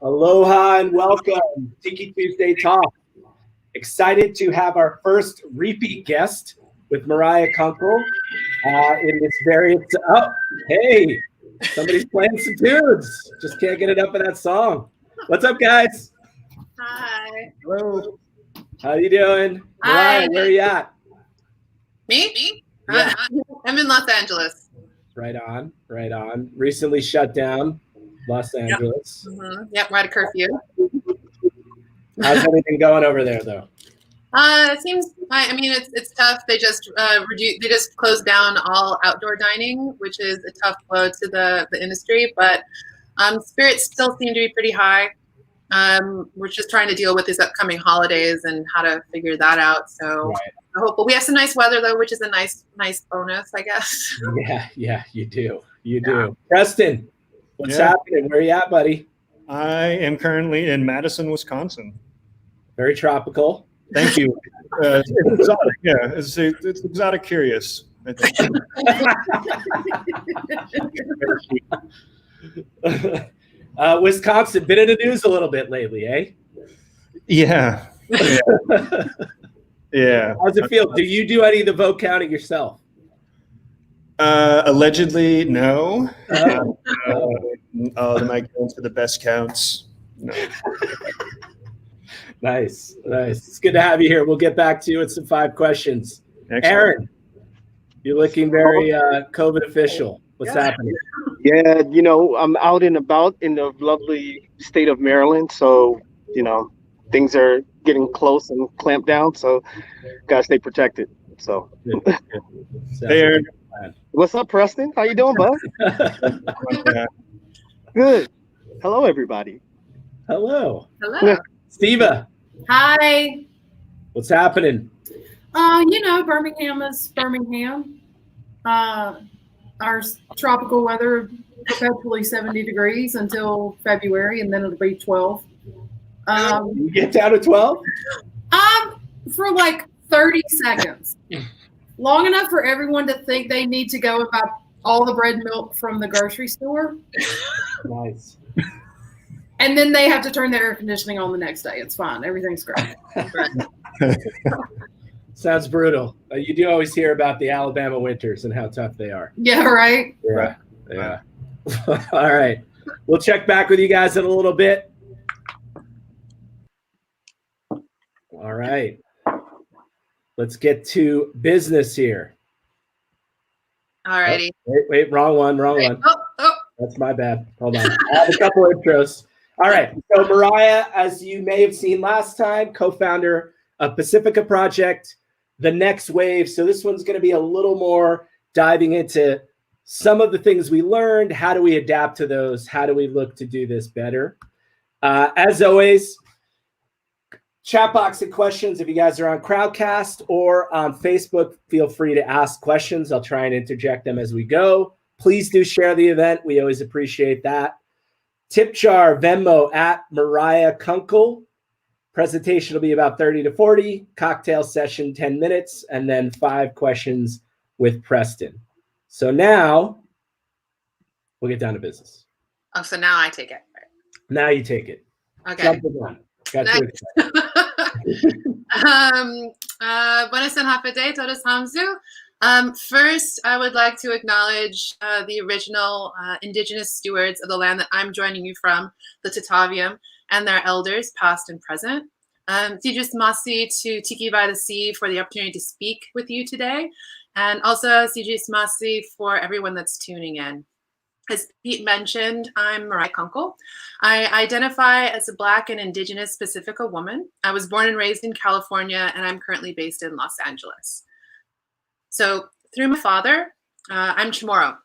Aloha and welcome, Tiki Tuesday Talks. Excited to have our first repeat guest with Mariah Kunkel in this very, hey, somebody's playing some tunes. Just can't get enough of that song. What's up, guys? Hi. Hello. How you doing? Mariah, where are you at? Me? Yeah. I'm in Los Angeles. Right on, right on. Recently shut down Los Angeles. Yep, we're at a curfew. How's everything going over there, though? It seems. I mean, it's tough. They just they just closed down all outdoor dining, which is a tough blow to the industry. But spirits still seem to be pretty high. We're just trying to deal with these upcoming holidays and how to figure that out. So Right. I hope. But we have some nice weather though, which is a nice bonus, I guess. Yeah, you do. You do. Preston, what's happening? Where are you at, buddy? I am currently in Madison, Wisconsin. Very tropical. Thank you. It's exotic. Yeah, it's exotic curious. Wisconsin, been in the news a little bit lately, eh? Yeah. Yeah. How's it feel? Do you do any of the vote counting yourself? Allegedly, no. Am I going to the best counts? No. Nice. It's good to have you here. We'll get back to you with some 5 questions. Excellent. Aaron, you're looking very COVID official. What's happening? Yeah, I'm out and about in the lovely state of Maryland. So, things are getting close and clamped down. So, gotta stay protected. So, Hey, Aaron. What's up, Preston? How you doing, bud? Good. Hello, everybody. Hello. Hello. Steva, Hi. what's happening? Birmingham is Birmingham. Our tropical weather perpetually 70 degrees until February, and then it'll be 12. You get down to 12? For like 30 seconds. Long enough for everyone to think they need to go and buy all the bread and milk from the grocery store. Nice. And then they have to turn their air conditioning on the next day. It's fine. Everything's great. Sounds brutal. You do always hear about the Alabama winters and how tough they are. Yeah, right? Yeah. All right. We'll check back with you guys in a little bit. All right. Let's get to business here. All righty. Wait, wrong one. Oh. That's my bad. Hold on. I have a couple intros. All right. So Mariah, as you may have seen last time, co-founder of Pasifika Project, the next wave. So this one's going to be a little more diving into some of the things we learned. How do we adapt to those? How do we look to do this better? As always, chat box and questions. If you guys are on Crowdcast or on Facebook, feel free to ask questions. I'll try and interject them as we go. Please do share the event. We always appreciate that. Tip jar, Venmo at Mariah Kunkel. Presentation will be about 30 to 40. Cocktail session, 10 minutes. And then 5 questions with Preston. So now we'll get down to business. Oh, so now I take it. Now you take it. Okay. Jump the gun. Got you excited. Buenas and happy day, todos hamzu. First, I would like to acknowledge the original Indigenous stewards of the land that I'm joining you from, the Tataviam, and their elders, past and present. Tijus Masi to Tiki by the Sea for the opportunity to speak with you today. And also Tijus Masi for everyone that's tuning in. As Pete mentioned, I'm Mariah Kunkel. I identify as a Black and Indigenous Pasifika woman. I was born and raised in California, and I'm currently based in Los Angeles. So through my father, I'm CHamoru,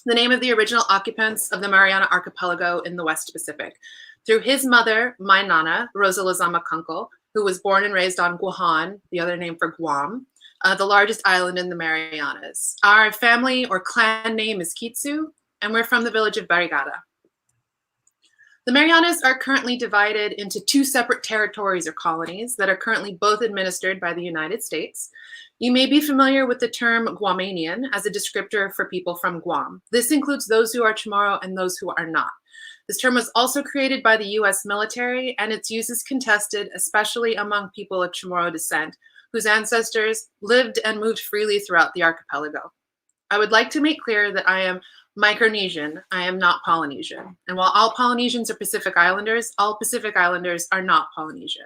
the name of the original occupants of the Mariana Archipelago in the West Pacific. Through his mother, my Nana, Rosa Lozama Kunkel, who was born and raised on Guahan, the other name for Guam, the largest island in the Marianas. Our family or clan name is Kitsu, and we're from the village of Barrigada. The Marianas are currently divided into 2 separate territories or colonies that are currently both administered by the United States. You may be familiar with the term Guamanian as a descriptor for people from Guam. This includes those who are CHamoru and those who are not. This term was also created by the US military, and its use is contested, especially among people of Chamorro descent, whose ancestors lived and moved freely throughout the archipelago. I would like to make clear that I am Micronesian, I am not Polynesian. And while all Polynesians are Pacific Islanders, all Pacific Islanders are not Polynesian.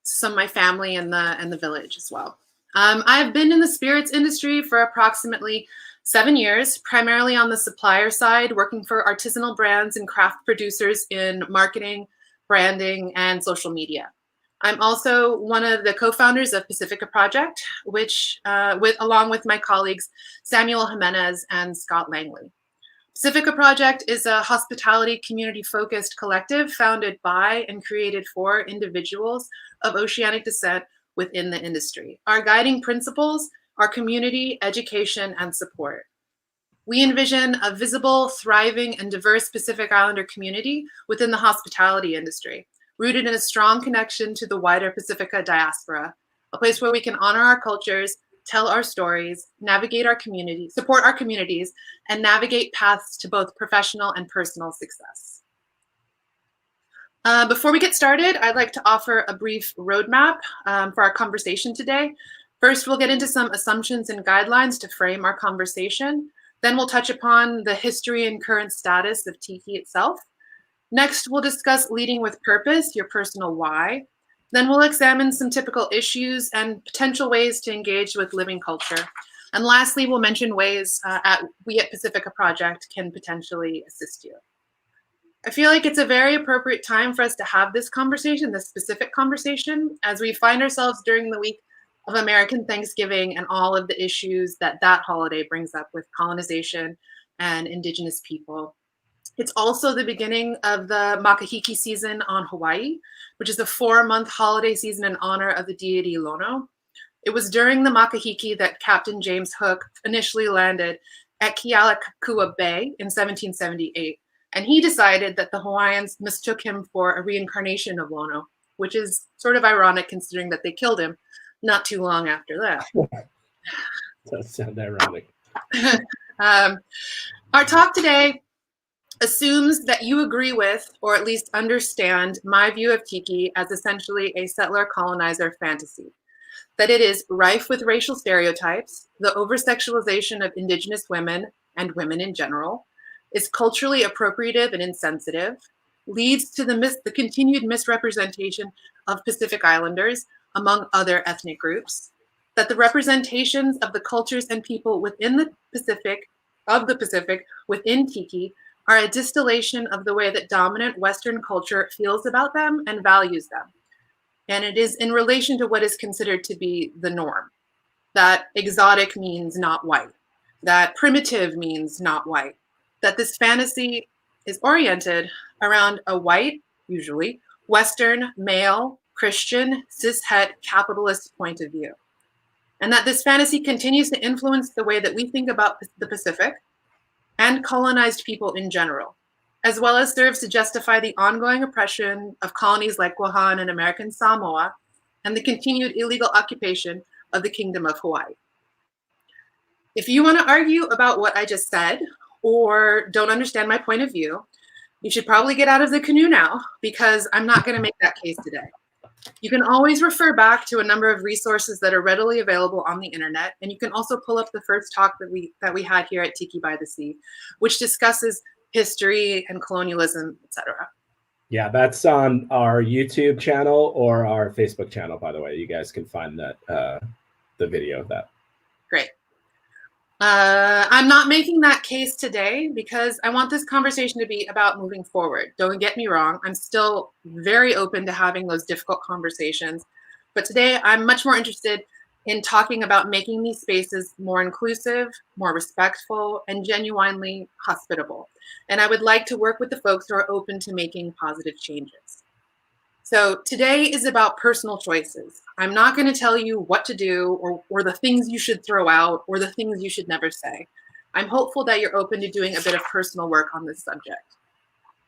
Some of my family in the village as well. I've been in the spirits industry for approximately 7 years, primarily on the supplier side, working for artisanal brands and craft producers in marketing, branding, and social media. I'm also one of the co-founders of Pasifika Project, which, along with my colleagues Samuel Jimenez and Scott Langley. Pasifika Project is a hospitality community-focused collective founded by and created for individuals of oceanic descent within the industry. Our guiding principles are community, education, and support. We envision a visible, thriving, and diverse Pacific Islander community within the hospitality industry, rooted in a strong connection to the wider Pasifika diaspora, a place where we can honor our cultures, tell our stories, navigate our community, support our communities, and navigate paths to both professional and personal success. Before we get started, I'd like to offer a brief roadmap for our conversation today. First, we'll get into some assumptions and guidelines to frame our conversation. Then we'll touch upon the history and current status of Tiki itself. Next, we'll discuss leading with purpose, your personal why. Then we'll examine some typical issues and potential ways to engage with living culture. And lastly, we'll mention ways we at Pasifika Project can potentially assist you. I feel like it's a very appropriate time for us to have this conversation, this specific conversation, as we find ourselves during the week of American Thanksgiving and all of the issues that that holiday brings up with colonization and Indigenous people. It's also the beginning of the Makahiki season on Hawaii, which is a 4-month holiday season in honor of the deity Lono. It was during the Makahiki that Captain James Hook initially landed at Kealakekua Bay in 1778. And he decided that the Hawaiians mistook him for a reincarnation of Lono, which is sort of ironic considering that they killed him not too long after that. Does sound ironic. Our talk today assumes that you agree with, or at least understand, my view of Tiki as essentially a settler-colonizer fantasy. That it is rife with racial stereotypes, the over-sexualization of Indigenous women and women in general, is culturally appropriative and insensitive, leads to the continued misrepresentation of Pacific Islanders among other ethnic groups, that the representations of the cultures and people within the Pacific, within Tiki, are a distillation of the way that dominant Western culture feels about them and values them. And it is in relation to what is considered to be the norm, that exotic means not white, that primitive means not white, that this fantasy is oriented around a white, usually, Western, male, Christian, cishet, capitalist point of view. And that this fantasy continues to influence the way that we think about the Pacific and colonized people in general, as well as serves to justify the ongoing oppression of colonies like Guahan and American Samoa and the continued illegal occupation of the Kingdom of Hawaii. If you want to argue about what I just said, or don't understand my point of view, you should probably get out of the canoe now, because I'm not going to make that case today. You can always refer back to a number of resources that are readily available on the internet, and you can also pull up the first talk that we had here at Tiki by the Sea, which discusses history and colonialism, etc. Yeah, that's on our YouTube channel or our Facebook channel, by the way. You guys can find that the video of that. Great. I'm not making that case today because I want this conversation to be about moving forward. Don't get me wrong. I'm still very open to having those difficult conversations. But today I'm much more interested in talking about making these spaces more inclusive, more respectful, and genuinely hospitable. And I would like to work with the folks who are open to making positive changes. So today is about personal choices. I'm not going to tell you what to do or the things you should throw out or the things you should never say. I'm hopeful that you're open to doing a bit of personal work on this subject.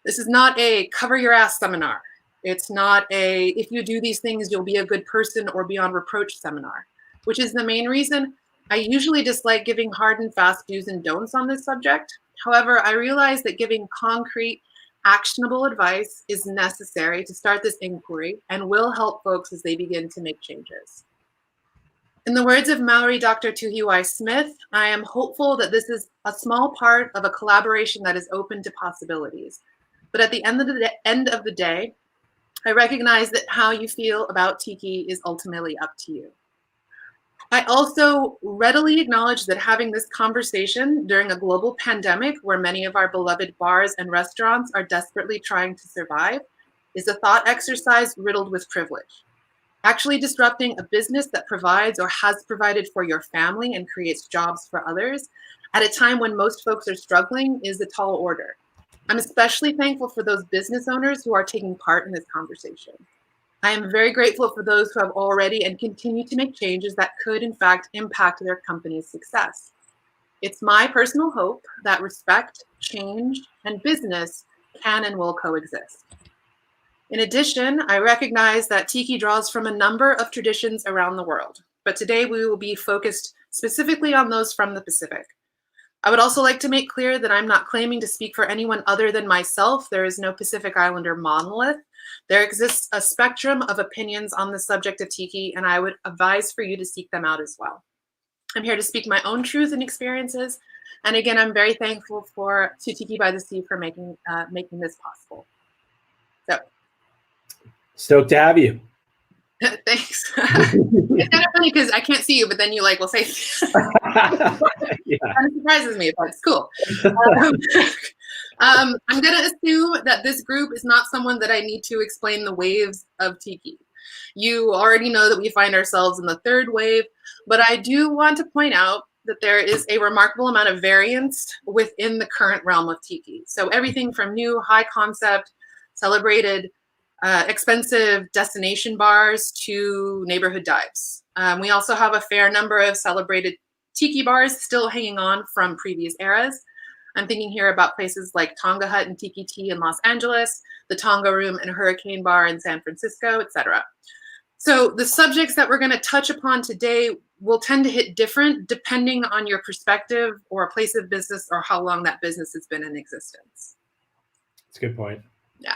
This is not a cover your ass seminar. It's not a if you do these things, you'll be a good person or beyond reproach seminar, which is the main reason I usually dislike giving hard and fast do's and don'ts on this subject. However, I realize that giving concrete, actionable advice is necessary to start this inquiry and will help folks as they begin to make changes. In the words of Maori Dr. Tuhiwai Smith, I am hopeful that this is a small part of a collaboration that is open to possibilities. But at the end of the day, I recognize that how you feel about Tiki is ultimately up to you. I also readily acknowledge that having this conversation during a global pandemic where many of our beloved bars and restaurants are desperately trying to survive is a thought exercise riddled with privilege. Actually disrupting a business that provides or has provided for your family and creates jobs for others at a time when most folks are struggling is a tall order. I'm especially thankful for those business owners who are taking part in this conversation. I am very grateful for those who have already and continue to make changes that could, in fact, impact their company's success. It's my personal hope that respect, change, and business can and will coexist. In addition, I recognize that Tiki draws from a number of traditions around the world, but today we will be focused specifically on those from the Pacific. I would also like to make clear that I'm not claiming to speak for anyone other than myself. There is no Pacific Islander monolith. There exists a spectrum of opinions on the subject of Tiki, and I would advise for you to seek them out as well. I'm here to speak my own truth and experiences, and again, I'm very thankful to Tiki by the Sea for making this possible. So. Stoked to have you. Thanks. It's kind of funny because I can't see you, but then you will say Yeah. Kind of surprises me, but it's cool. I'm going to assume that this group is not someone that I need to explain the waves of Tiki. You already know that we find ourselves in the third wave, but I do want to point out that there is a remarkable amount of variance within the current realm of Tiki. So everything from new, high concept, celebrated, expensive destination bars to neighborhood dives. We also have a fair number of celebrated Tiki bars still hanging on from previous eras. I'm thinking here about places like Tonga Hut and Tiki Tea in Los Angeles, the Tonga Room and Hurricane Bar in San Francisco, etc. So the subjects that we're going to touch upon today will tend to hit different depending on your perspective or place of business or how long that business has been in existence. That's a good point. Yeah.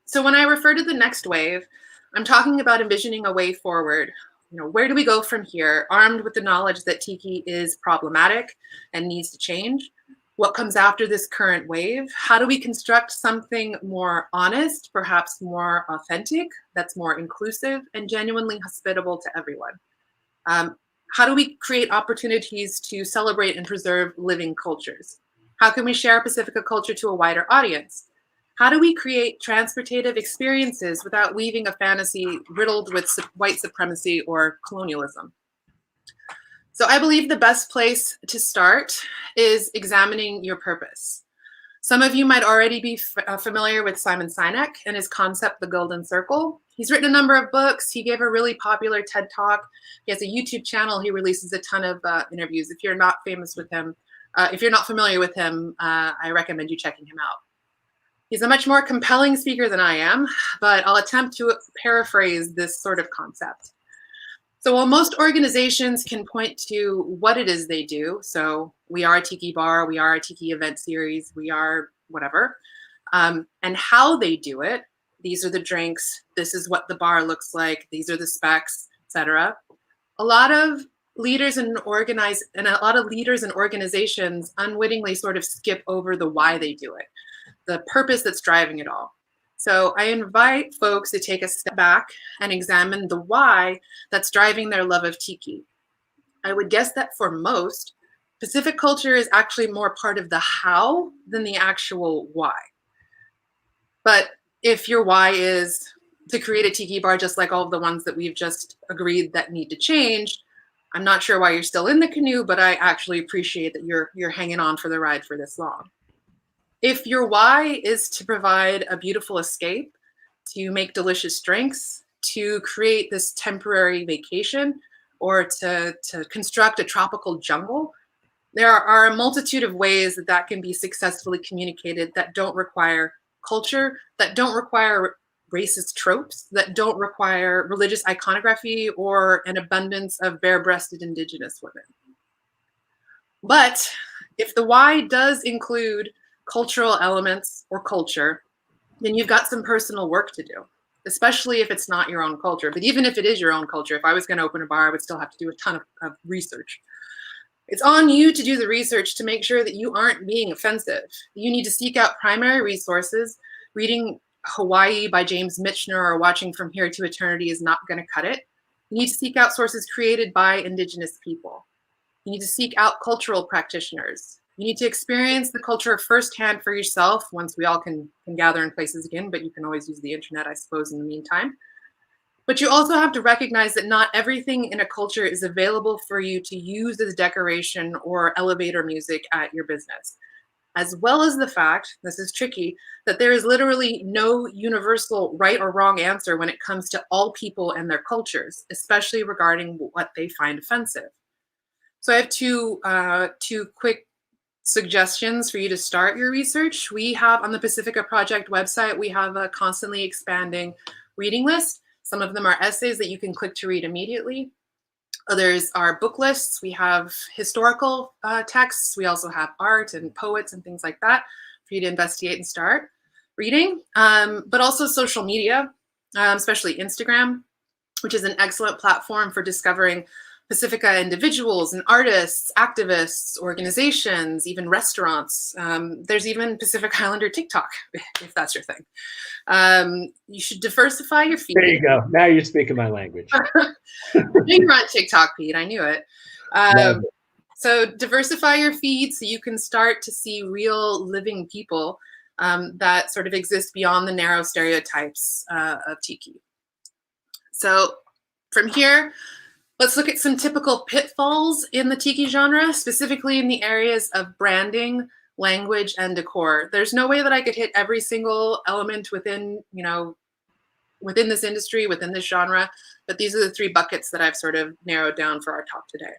So when I refer to the next wave, I'm talking about envisioning a way forward. Where do we go from here, armed with the knowledge that Tiki is problematic and needs to change? What comes after this current wave? How do we construct something more honest, perhaps more authentic, that's more inclusive and genuinely hospitable to everyone? How do we create opportunities to celebrate and preserve living cultures? How can we share Pasifika culture to a wider audience? How do we create transportative experiences without weaving a fantasy riddled with white supremacy or colonialism? So I believe the best place to start is examining your purpose. Some of you might already be familiar with Simon Sinek and his concept, the Golden Circle. He's written a number of books. He gave a really popular TED Talk. He has a YouTube channel. He releases a ton of interviews. If you're not famous with him, if you're not familiar with him, I recommend you checking him out. He's a much more compelling speaker than I am, but I'll attempt to paraphrase this sort of concept. So while most organizations can point to what it is they do, so we are a Tiki bar, we are a Tiki event series, we are whatever, and how they do it, these are the drinks, this is what the bar looks like, these are the specs, etc. A lot of leaders and organizations unwittingly sort of skip over the why they do it, the purpose that's driving it all. So I invite folks to take a step back and examine the why that's driving their love of Tiki. I would guess that for most, Pacific culture is actually more part of the how than the actual why. But if your why is to create a Tiki bar just like all of the ones that we've just agreed that need to change, I'm not sure why you're still in the canoe, but I actually appreciate that you're hanging on for the ride for this long. If your why is to provide a beautiful escape, to make delicious drinks, to create this temporary vacation, or to construct a tropical jungle, there are a multitude of ways that can be successfully communicated that don't require culture, that don't require racist tropes that don't require religious iconography or an abundance of bare-breasted Indigenous women. But if the why does include cultural elements or culture, then you've got some personal work to do, especially if it's not your own culture. But even if it is your own culture, if I was going to open a bar, I would still have to do a ton of research. It's on you to do the research to make sure that you aren't being offensive. You need to seek out primary resources. Reading Hawaii by James Michener or Watching from Here to Eternity is not going to cut it. You need to seek out sources created by Indigenous people. You need to seek out cultural practitioners. You need to experience the culture firsthand for yourself once we all can gather in places again, but you can always use the internet, I suppose, in the meantime. But you also have to recognize that not everything in a culture is available for you to use as decoration or elevator music at your business. As well as the fact, this is tricky, that there is literally no universal right or wrong answer when it comes to all people and their cultures, especially regarding what they find offensive. So I have two quick suggestions for you to start your research. We have on the Pasifika Project website, we have a constantly expanding reading list. Some of them are essays that you can click to read immediately. Others are book lists. We have historical texts. We also have art and poets and things like that for you to investigate and start reading, but also social media, especially Instagram, which is an excellent platform for discovering Pasifika individuals and artists, activists, organizations, even restaurants. There's even Pacific Islander TikTok, if that's your thing. You should diversify your feed. There you go. Now you're speaking my language. You're on TikTok, Pete. I knew it. So diversify your feed so you can start to see real living people that sort of exist beyond the narrow stereotypes of Tiki. So from here, let's look at some typical pitfalls in the Tiki genre, specifically in the areas of branding, language, and decor. There's no way that I could hit every single element within this industry, within this genre, but these are the three buckets that I've sort of narrowed down for our talk today.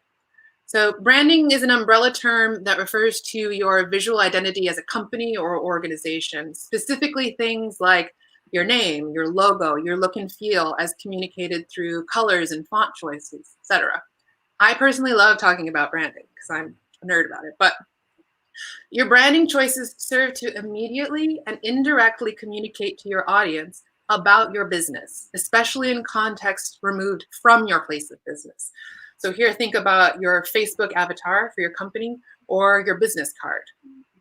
So branding is an umbrella term that refers to your visual identity as a company or organization, specifically things like your name, your logo, your look and feel as communicated through colors and font choices, etc. I personally love talking about branding because I'm a nerd about it, but your branding choices serve to immediately and indirectly communicate to your audience about your business, especially in context removed from your place of business. So here, think about your Facebook avatar for your company or your business card.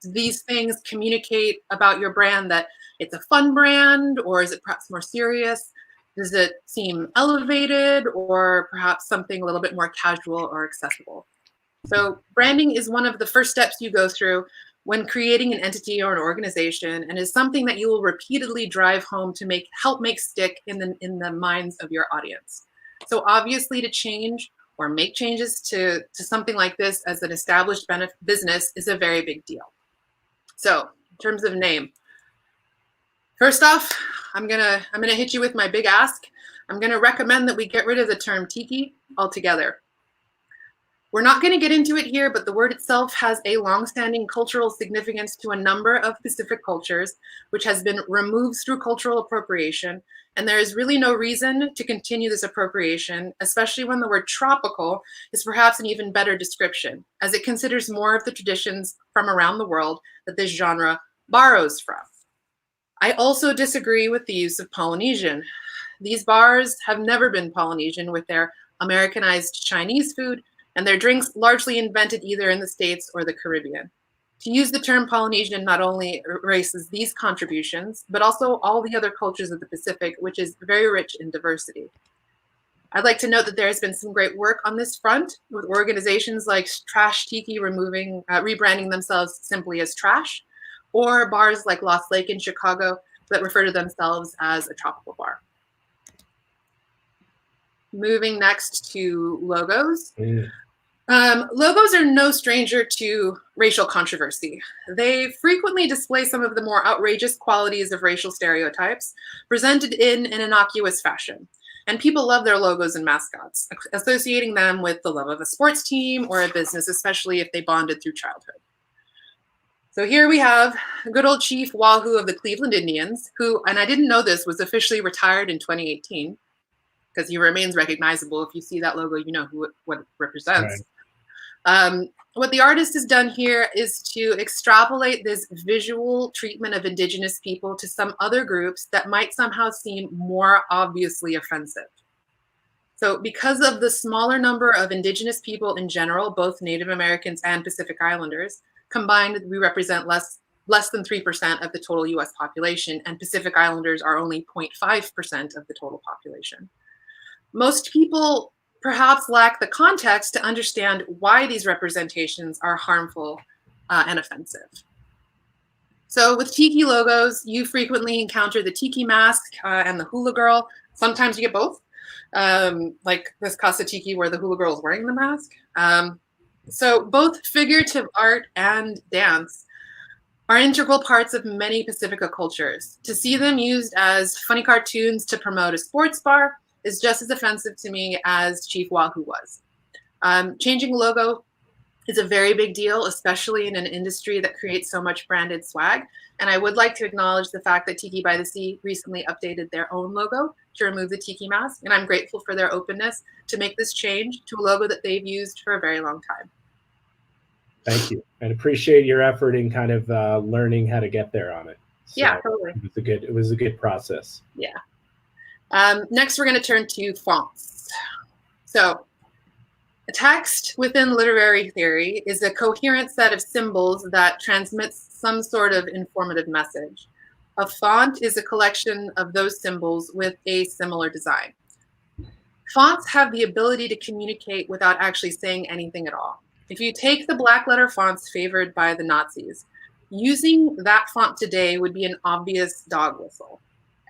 These things communicate about your brand that it's a fun brand, or is it perhaps more serious? Does it seem elevated, or perhaps something a little bit more casual or accessible? So branding is one of the first steps you go through when creating an entity or an organization, and is something that you will repeatedly drive home to help make stick in the minds of your audience. So obviously, to change or make changes to something like this as an established business is a very big deal. So in terms of name, first off, I'm gonna hit you with my big ask. I'm gonna recommend that we get rid of the term Tiki altogether. We're not going to get into it here, but the word itself has a long-standing cultural significance to a number of Pacific cultures, which has been removed through cultural appropriation. And there is really no reason to continue this appropriation, especially when the word tropical is perhaps an even better description, as it considers more of the traditions from around the world that this genre borrows from. I also disagree with the use of Polynesian. These bars have never been Polynesian with their Americanized Chinese food, and their drinks largely invented either in the States or the Caribbean. To use the term Polynesian not only erases these contributions, but also all the other cultures of the Pacific, which is very rich in diversity. I'd like to note that there has been some great work on this front, with organizations like Trash Tiki rebranding themselves simply as Trash, or bars like Lost Lake in Chicago that refer to themselves as a tropical bar. Moving next to logos. Logos are no stranger to racial controversy. They frequently display some of the more outrageous qualities of racial stereotypes, presented in an innocuous fashion. And people love their logos and mascots, associating them with the love of a sports team or a business, especially if they bonded through childhood. So here we have good old Chief Wahoo of the Cleveland Indians, who, and I didn't know this, was officially retired in 2018, because he remains recognizable. If you see that logo, you know what it represents. Right. What the artist has done here is to extrapolate this visual treatment of Indigenous people to some other groups that might somehow seem more obviously offensive. So because of the smaller number of Indigenous people in general, both Native Americans and Pacific Islanders, combined, we represent less than 3% of the total US population, and Pacific Islanders are only 0.5% of the total population. Most people perhaps lack the context to understand why these representations are harmful and offensive. So with Tiki logos, you frequently encounter the Tiki mask and the hula girl. Sometimes you get both, like this Casa Tiki where the hula girl is wearing the mask. So both figurative art and dance are integral parts of many Pacifica cultures. To see them used as funny cartoons to promote a sports bar is just as offensive to me as Chief Wahoo was. Changing logo is a very big deal, especially in an industry that creates so much branded swag. And I would like to acknowledge the fact that Tiki by the Sea recently updated their own logo to remove the Tiki mask. And I'm grateful for their openness to make this change to a logo that they've used for a very long time. Thank you. And appreciate your effort in kind of learning how to get there on it. So yeah, totally. It was a good process. Yeah. Next, we're going to turn to fonts. So a text within literary theory is a coherent set of symbols that transmits some sort of informative message. A font is a collection of those symbols with a similar design. Fonts have the ability to communicate without actually saying anything at all. If you take the black letter fonts favored by the Nazis, using that font today would be an obvious dog whistle.